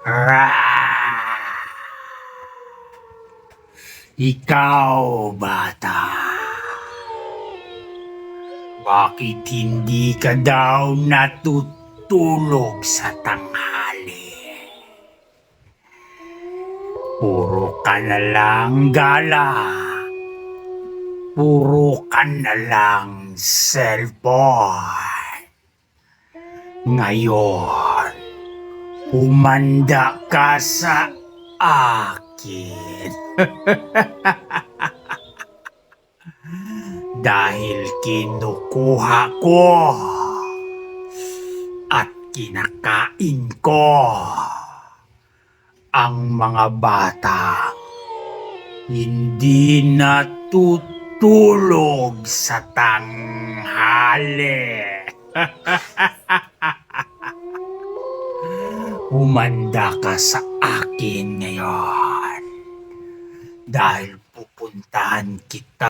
Raa! Ikaw, bata. Bakit hindi ka daw natutulog sa tanghali? Puro ka na lang gala. Puro ka na lang cellphone. Ngayon, humanda ka sa akin. Dahil kinukuha ko at kinakain ko ang mga bata hindi natutulog sa tanghali. Humanda ka sa akin ngayon dahil pupuntahan kita